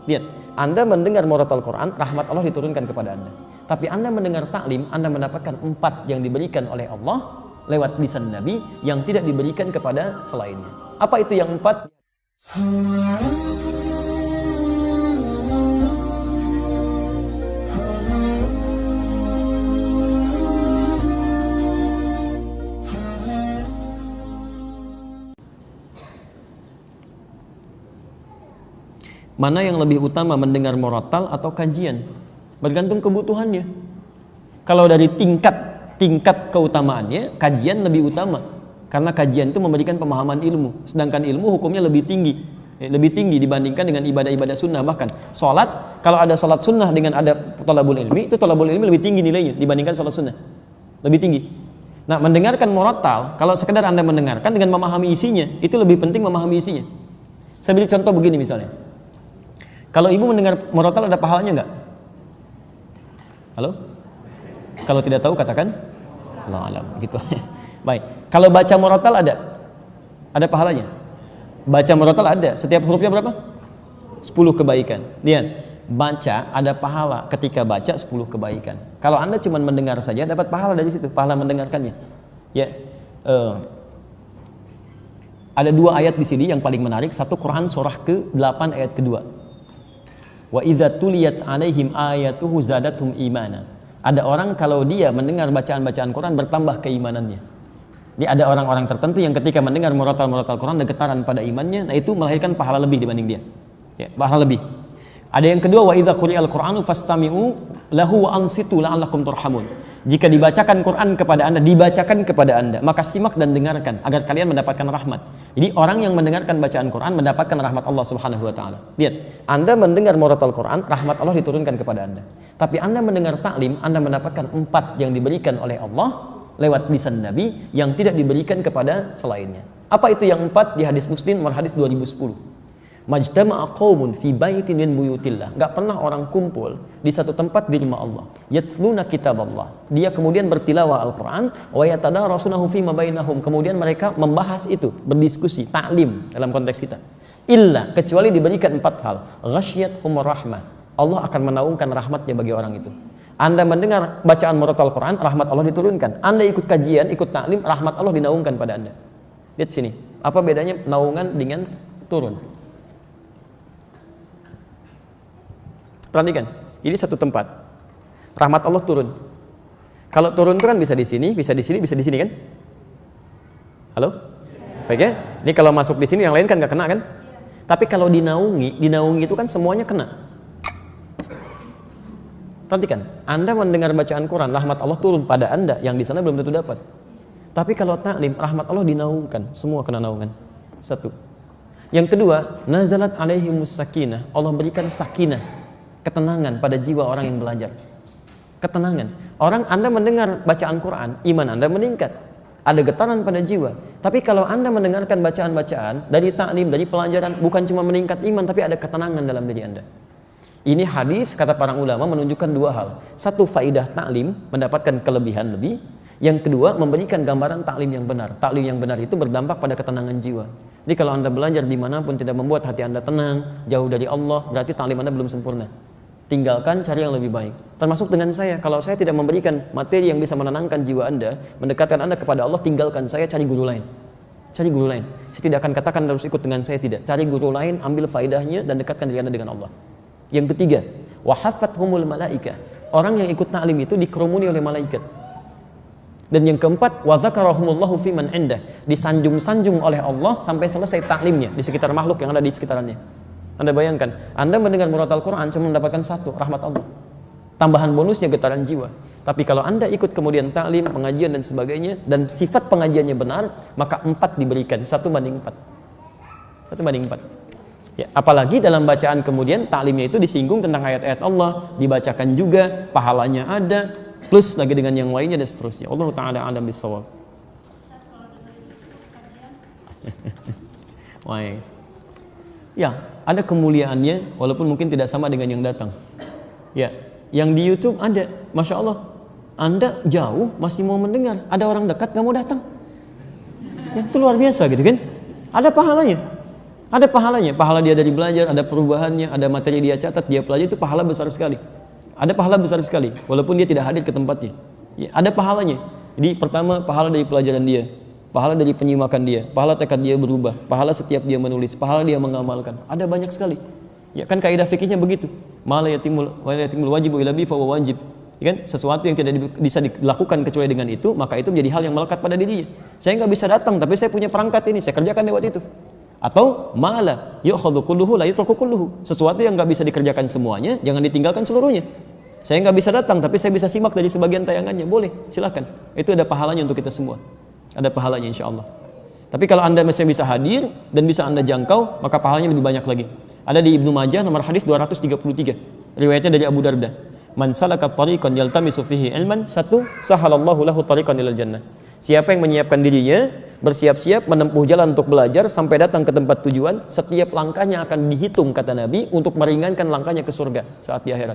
Lihat, Anda mendengar murotal Quran, rahmat Allah diturunkan kepada Anda. Tapi Anda mendengar taklim, Anda mendapatkan 4 yang diberikan oleh Allah lewat lisan Nabi yang tidak diberikan kepada selainnya. Apa itu yang 4? Mana yang lebih utama, mendengar murotal atau kajian? Bergantung kebutuhannya. Kalau dari tingkat keutamaannya, kajian lebih utama, karena kajian itu memberikan pemahaman ilmu, sedangkan ilmu hukumnya lebih tinggi dibandingkan dengan ibadah-ibadah sunnah. Bahkan sholat, kalau ada sholat sunnah dengan ada thalabul ilmi, itu thalabul ilmi lebih tinggi nilainya dibandingkan sholat sunnah, lebih tinggi. Nah, mendengarkan murotal, kalau sekedar Anda mendengarkan dengan memahami isinya, itu lebih penting memahami isinya. Saya beri contoh begini misalnya, kalau ibu mendengar murotal ada pahalanya nggak? Halo? Kalau tidak tahu katakan Allah alam, gitu. Baik. Kalau baca murotal ada pahalanya. Baca murotal ada. Setiap hurufnya berapa? 10 kebaikan. Lihat, baca ada pahala ketika baca 10 kebaikan. Kalau Anda cuma mendengar saja dapat pahala dari situ, pahala mendengarkannya. Ya. Ada 2 ayat di sini yang paling menarik. Satu Quran surah ke-8 ayat kedua. Wa idza tuliyat 'alaihim ayatuhu zadathum imana. Ada orang kalau dia mendengar bacaan-bacaan Quran bertambah keimanannya. Jadi ada orang-orang tertentu yang ketika mendengar murotal Quran ada getaran pada imannya, nah itu melahirkan pahala lebih dibanding dia. Ya, pahala lebih. Ada yang kedua, wa idza quri'al Qur'anu fastami'u lahu wa ansitu la'allakum turhamun. Jika dibacakan Quran kepada Anda, maka simak dan dengarkan agar kalian mendapatkan rahmat. Jadi orang yang mendengarkan bacaan Quran mendapatkan rahmat Allah Subhanahu wa taala. Lihat, Anda mendengar murotal Quran, rahmat Allah diturunkan kepada Anda. Tapi Anda mendengar taklim, Anda mendapatkan 4 yang diberikan oleh Allah lewat lisan Nabi yang tidak diberikan kepada selainnya. Apa itu yang 4? Di hadis Muslim nomor hadis 2010. Majtama'a qaumun fi baitin min buyutillah. Enggak pernah orang kumpul di satu tempat di rumah Allah. Yatsluna kitaballah. Dia kemudian bertilawah Al-Qur'an wa yatadarasunahu fima bainahum. Kemudian mereka membahas itu, berdiskusi, taklim dalam konteks kita. Illa, kecuali diberikan 4 hal. Ghasyiyatuhumur rahmah. Allah akan menaungkan rahmatnya bagi orang itu. Anda mendengar bacaan murotal Quran, rahmat Allah diturunkan. Anda ikut kajian, ikut taklim, rahmat Allah dinaungkan pada Anda. Lihat sini, apa bedanya naungan dengan turun? Perhatikan, ini satu tempat. Rahmat Allah turun. Kalau turun itu kan bisa di sini, bisa di sini, bisa di sini kan? Halo? Baik ya? Ini kalau masuk di sini yang lain kan nggak kena kan? Tapi kalau dinaungi itu kan semuanya kena. Perhatikan, Anda mendengar bacaan Quran, rahmat Allah turun pada Anda yang di sana belum tentu dapat. Tapi kalau taklim, rahmat Allah dinaungkan, semua kena naungan. Satu. Yang kedua, nazalat alaihimus sakinah. Allah berikan sakinah, ketenangan pada jiwa orang yang belajar. Ketenangan. Orang Anda mendengar bacaan Quran, iman Anda meningkat. Ada getaran pada jiwa. Tapi kalau Anda mendengarkan bacaan-bacaan dari taklim, dari pelajaran, bukan cuma meningkat iman, tapi ada ketenangan dalam diri Anda. Ini hadis, kata para ulama, menunjukkan 2 hal. Satu, faidah taklim, mendapatkan kelebihan lebih. Yang kedua, memberikan gambaran taklim yang benar. Taklim yang benar itu berdampak pada ketenangan jiwa. Jadi kalau Anda belajar dimanapun tidak membuat hati Anda tenang, jauh dari Allah, berarti taklim Anda belum sempurna. Tinggalkan, cari yang lebih baik. Termasuk dengan saya, kalau saya tidak memberikan materi yang bisa menenangkan jiwa Anda, mendekatkan Anda kepada Allah, tinggalkan saya, cari guru lain. Cari guru lain. Saya tidak akan katakan harus ikut dengan saya, tidak. Cari guru lain, ambil faidahnya dan dekatkan diri Anda dengan Allah. Yang ketiga, wahafathumul malaikah. Orang yang ikut taklim itu dikerumuni oleh malaikat. Dan yang keempat, wa dzakarahumullahu fiman indah. Disanjung-sanjung oleh Allah sampai selesai taklimnya di sekitar makhluk yang ada di sekitarannya. Anda bayangkan, Anda mendengar murotal Quran cuma mendapatkan 1, rahmat Allah. Tambahan bonusnya getaran jiwa. Tapi kalau Anda ikut kemudian taklim, pengajian dan sebagainya, dan sifat pengajiannya benar, maka 4 diberikan, 1 banding 4. 1 banding 4. Ya, apalagi dalam bacaan kemudian taklimnya itu disinggung tentang ayat-ayat Allah, dibacakan juga, pahalanya ada, plus lagi dengan yang lainnya dan seterusnya. Allah Ta'ala a'lam bissawab. Wah. Ya, ada kemuliaannya walaupun mungkin tidak sama dengan yang datang. Ya, yang di YouTube ada, Masya Allah, Anda jauh masih mau mendengar, ada orang dekat nggak mau datang. Ya, itu luar biasa gitu kan? Ada pahalanya. Ada pahalanya, pahala dia dari belajar, ada perubahannya, ada materi dia catat, dia pelajari, itu pahala besar sekali. Ada pahala besar sekali, walaupun dia tidak hadir ke tempatnya. Ya, ada pahalanya. Jadi pertama, pahala dari pelajaran dia, pahala dari penyimakan dia, pahala tekad dia berubah, pahala setiap dia menulis, pahala dia mengamalkan. Ada banyak sekali. Ya kan kaidah fikihnya begitu. Ma la yatimul wajibu illa bi fa wajib. Ya kan? Sesuatu yang tidak bisa dilakukan kecuali dengan itu, maka itu menjadi hal yang melekat pada dirinya. Saya nggak bisa datang, tapi saya punya perangkat ini, saya kerjakan lewat itu. Atau mala yu'khadhu kulluhu la yutraku kulluhu. Sesuatu yang nggak bisa dikerjakan semuanya, jangan ditinggalkan seluruhnya. Saya nggak bisa datang, tapi saya bisa simak dari sebagian tayangannya. Boleh, silakan. Itu ada pahalanya untuk kita semua. Ada pahalanya insya Allah. Tapi kalau Anda masih bisa hadir dan bisa Anda jangkau, maka pahalanya lebih banyak lagi. Ada di Ibnu Majah nomor hadis 233. Riwayatnya dari Abu Darda. Man salaka tariqan yaltamisu fihi ilman, satu, sahalallahu lahu tariqan ilal jannah. Siapa yang menyiapkan dirinya, bersiap-siap menempuh jalan untuk belajar sampai datang ke tempat tujuan, setiap langkahnya akan dihitung kata Nabi untuk meringankan langkahnya ke surga saat di akhirat.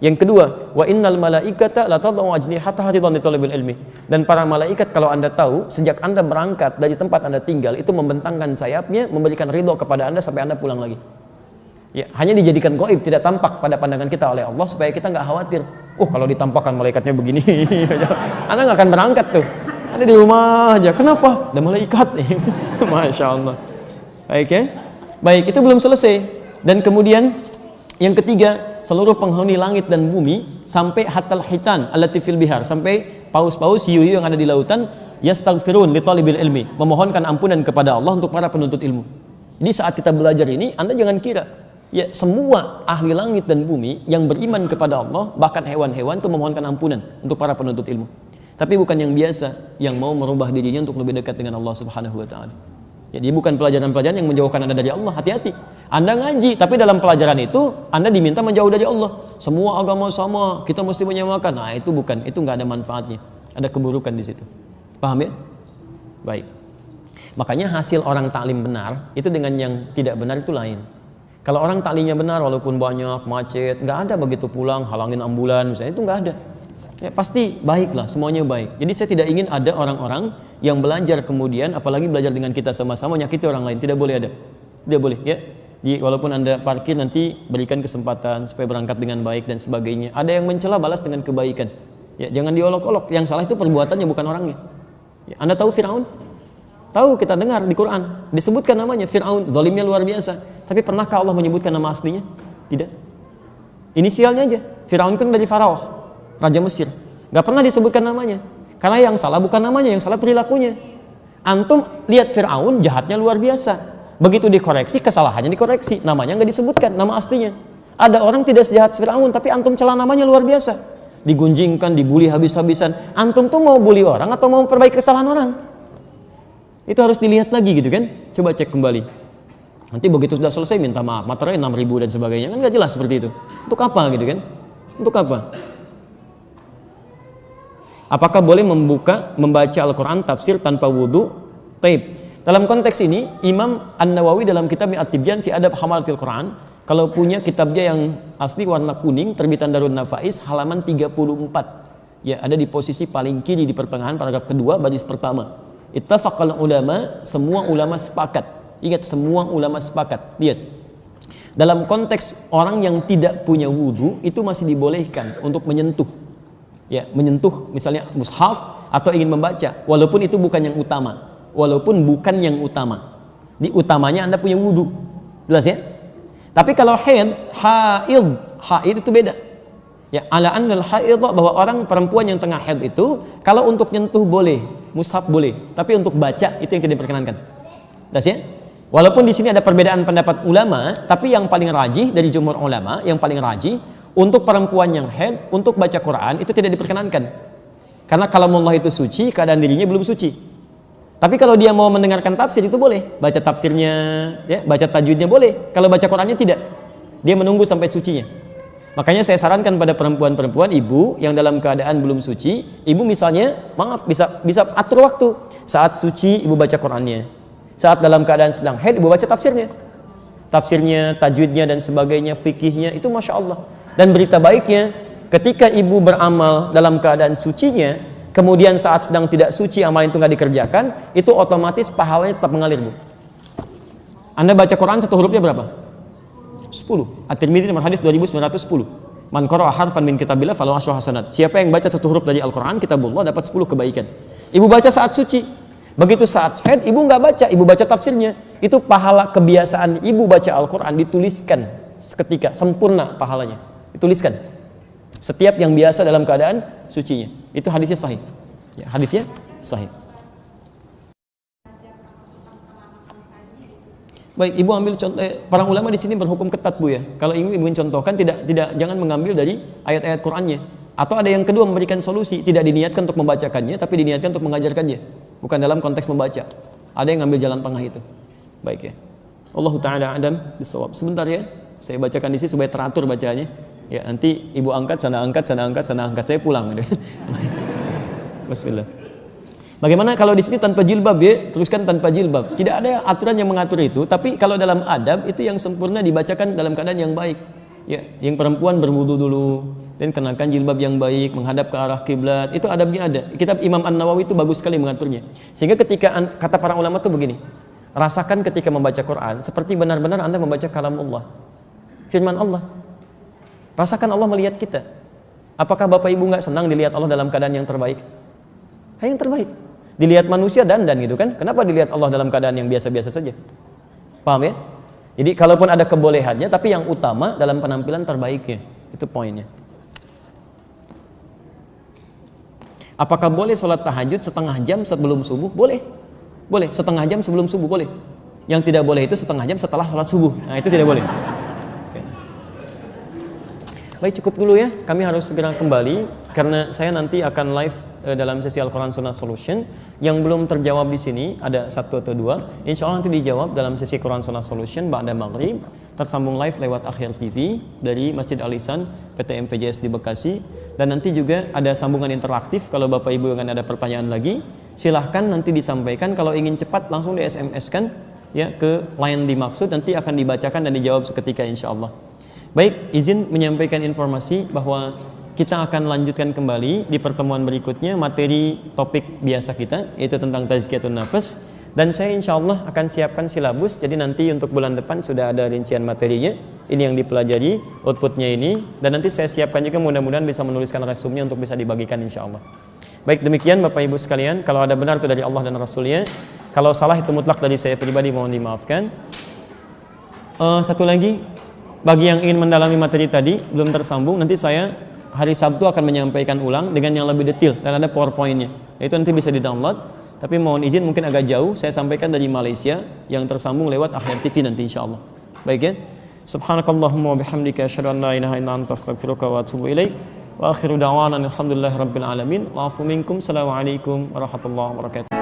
Yang kedua, wa innal malaikata la tad'u ajnihataha ridwan li talabil ilmi. Dan para malaikat kalau Anda tahu, sejak Anda berangkat dari tempat Anda tinggal itu membentangkan sayapnya, memberikan ridho kepada Anda sampai Anda pulang lagi. Ya, hanya dijadikan gaib, tidak tampak pada pandangan kita oleh Allah supaya kita nggak khawatir. Kalau ditampakkan malaikatnya begini, Anda nggak akan berangkat tuh. Anda di rumah aja. Kenapa? Ada malaikat. Masya Allah. Baik ya. Baik, itu belum selesai. Dan kemudian yang ketiga, seluruh penghuni langit dan bumi sampai hatal hitan allati fil bihar, sampai paus-paus hiu-hiu yang ada di lautan, yastaghfirun li talibil ilmi, memohonkan ampunan kepada Allah untuk para penuntut ilmu. Jadi saat kita belajar ini, Anda jangan kira ya semua ahli langit dan bumi yang beriman kepada Allah, bahkan hewan-hewan itu memohonkan ampunan untuk para penuntut ilmu. Tapi bukan yang biasa yang mau merubah dirinya untuk lebih dekat dengan Allah Subhanahu wa taala. Jadi bukan pelajaran-pelajaran yang menjauhkan Anda dari Allah. Hati-hati. Anda ngaji, tapi dalam pelajaran itu Anda diminta menjauh dari Allah. Semua agama sama, kita mesti menyamakan. Nah, itu bukan, itu nggak ada manfaatnya. Ada keburukan di situ. Paham ya? Baik. Makanya hasil orang taklim benar itu dengan yang tidak benar itu lain. Kalau orang taklimnya benar walaupun banyak macet, nggak ada begitu pulang halangin ambulan misalnya, itu nggak ada. Ya, pasti baiklah, semuanya baik. Jadi saya tidak ingin ada orang-orang yang belajar kemudian, apalagi belajar dengan kita sama-sama menyakiti orang lain. Tidak boleh ada. Tidak boleh ya. Jadi walaupun Anda parkir nanti berikan kesempatan supaya berangkat dengan baik dan sebagainya. Ada yang mencela, balas dengan kebaikan. Ya, jangan diolok-olok. Yang salah itu perbuatannya bukan orangnya. Ya, Anda tahu Firaun? Tahu, kita dengar di Quran disebutkan namanya Firaun, zalimnya luar biasa. Tapi pernahkah Allah menyebutkan nama aslinya? Tidak. Inisialnya aja. Firaun kan dari Faraoh, raja Mesir. Gak pernah disebutkan namanya. Karena yang salah bukan namanya, yang salah perilakunya. Antum lihat Firaun jahatnya luar biasa. Begitu dikoreksi, kesalahannya dikoreksi. Namanya nggak disebutkan, nama aslinya. Ada orang tidak sejahat Firaun, tapi antum celah namanya luar biasa. Digunjingkan, dibully habis-habisan. Antum tuh mau bully orang atau mau memperbaiki kesalahan orang? Itu harus dilihat lagi gitu kan. Coba cek kembali. Nanti begitu sudah selesai minta maaf, materai 6.000 dan sebagainya. Kan nggak jelas seperti itu. Untuk apa gitu kan? Untuk apa? Apakah boleh membaca Al-Quran tafsir tanpa wudhu? Taib. Dalam konteks ini, Imam An-Nawawi dalam kitab At-Tibyan fi Adab Hamalatil Quran, kalau punya kitabnya yang asli warna kuning, terbitan Darun Nafais, halaman 34. Ya, ada di posisi paling kiri di pertengahan paragraf kedua, baris pertama. Ittafaqal ulama, semua ulama sepakat. Ingat, semua ulama sepakat. Lihat. Dalam konteks orang yang tidak punya wudhu, itu masih dibolehkan untuk menyentuh. Ya, menyentuh misalnya mushaf atau ingin membaca, walaupun itu bukan yang utama. Walaupun bukan yang utama. Di utamanya Anda punya wudhu. Jelas ya? Tapi kalau haid itu beda. Ya, ala annal haid, bahwa orang perempuan yang tengah haid itu kalau untuk nyentuh boleh, mushaf boleh, tapi untuk baca itu yang tidak diperkenankan. Jelas ya? Walaupun di sini ada perbedaan pendapat ulama, tapi yang paling rajih dari jumhur ulama, yang paling rajih untuk perempuan yang haid untuk baca Quran itu tidak diperkenankan. Karena kalamullah itu suci, keadaan dirinya belum suci. Tapi kalau dia mau mendengarkan tafsir itu boleh, baca tafsirnya, ya, baca tajwidnya boleh. Kalau baca Qurannya tidak, dia menunggu sampai sucinya. Makanya saya sarankan pada perempuan-perempuan, ibu yang dalam keadaan belum suci, ibu misalnya, maaf, bisa atur waktu. Saat suci ibu baca Qurannya, saat dalam keadaan sedang haid ibu baca tafsirnya, tajwidnya dan sebagainya, fikihnya, itu masya Allah. Dan berita baiknya, ketika ibu beramal dalam keadaan sucinya, kemudian saat sedang tidak suci amal itu nggak dikerjakan, itu otomatis pahalanya tetap mengalir, Bu. Anda baca Quran satu hurufnya berapa? 10. At-Tirmidzi nomor hadis 2910. Man qara'a harfan min kitabillah falahu asyru hasanat. Siapa yang baca satu huruf dari Al-Qur'an, kitabullah, dapat 10 kebaikan. Ibu baca saat suci. Begitu saat haid, ibu nggak baca, ibu baca tafsirnya. Itu pahala kebiasaan ibu baca Al-Qur'an dituliskan seketika, sempurna pahalanya. Dituliskan. Setiap yang biasa dalam keadaan sucinya. Itu hadisnya sahih. Ya, hadisnya sahih. Baik, ibu ambil contoh. Para ulama di sini berhukum ketat, Bu ya. Kalau ibu contohkan, jangan mengambil dari ayat-ayat Qur'annya. Atau ada yang kedua, memberikan solusi, tidak diniatkan untuk membacakannya, tapi diniatkan untuk mengajarkannya, bukan dalam konteks membaca. Ada yang ngambil jalan tengah itu. Baik ya. Allahu taala a'lam bissawab. Sebentar ya, saya bacakan di sini supaya teratur bacanya. Ya, nanti ibu angkat, sana angkat, sana angkat, sana angkat, saya pulang. Bismillah. Bagaimana kalau di sini tanpa jilbab ya? Teruskan tanpa jilbab. Tidak ada aturan yang mengatur itu, tapi kalau dalam adab itu yang sempurna dibacakan dalam keadaan yang baik. Ya, yang perempuan berwudu dulu dan kenakan jilbab yang baik, menghadap ke arah kiblat. Itu adabnya ada. Kitab Imam An-Nawawi itu bagus sekali mengaturnya. Sehingga ketika kata para ulama itu begini, rasakan ketika membaca Quran seperti benar-benar Anda membaca kalamullah, firman Allah. Rasakan Allah melihat kita. Apakah Bapak Ibu nggak senang dilihat Allah dalam keadaan yang terbaik? Yang terbaik. Dilihat manusia dandan gitu kan? Kenapa dilihat Allah dalam keadaan yang biasa-biasa saja? Paham ya? Jadi kalaupun ada kebolehannya, tapi yang utama dalam penampilan terbaiknya. Itu poinnya. Apakah boleh sholat tahajud setengah jam sebelum subuh? Boleh. Boleh. Setengah jam sebelum subuh boleh. Yang tidak boleh itu setengah jam setelah sholat subuh. Nah itu tidak boleh. Oke. Baik, cukup dulu ya. Kami harus segera kembali karena saya nanti akan live dalam sesi Al-Quran Sunnah Solution. Yang belum terjawab di sini ada 1 atau 2. Insya Allah nanti dijawab dalam sesi Quran Sunnah Solution ba'da maghrib. Tersambung live lewat Akhir TV dari Masjid Al-Ihsan PT MPJS di Bekasi. Dan nanti juga ada sambungan interaktif. Kalau Bapak Ibu akan ada pertanyaan lagi, silahkan nanti disampaikan. Kalau ingin cepat langsung di SMS kan ya ke line dimaksud, nanti akan dibacakan dan dijawab seketika insya Allah. Baik, izin menyampaikan informasi bahwa kita akan lanjutkan kembali di pertemuan berikutnya materi topik biasa kita, yaitu tentang tazkiyatun nafas. Dan saya insya Allah akan siapkan silabus, jadi nanti untuk bulan depan sudah ada rincian materinya. Ini yang dipelajari, outputnya ini. Dan nanti saya siapkan juga, mudah-mudahan bisa menuliskan resumnya untuk bisa dibagikan insya Allah. Baik, demikian Bapak Ibu sekalian. Kalau ada benar itu dari Allah dan Rasulnya. Kalau salah itu mutlak dari saya pribadi, mohon dimaafkan. Satu lagi, bagi yang ingin mendalami materi tadi, belum tersambung, nanti saya hari Sabtu akan menyampaikan ulang dengan yang lebih detail dan ada PowerPoint-nya. Itu nanti bisa di-download. Tapi mohon izin mungkin agak jauh, saya sampaikan dari Malaysia yang tersambung lewat Akhir TV nanti insyaallah. Baik ya. Subhanakallahumma wa bihamdika asyhadu an la ilaha illa anta astaghfiruka wa atubu ilaik. Wa akhiru da'wana alhamdulillahirabbil alamin. Wa afu minkum. Assalamualaikum warahmatullahi wabarakatuh.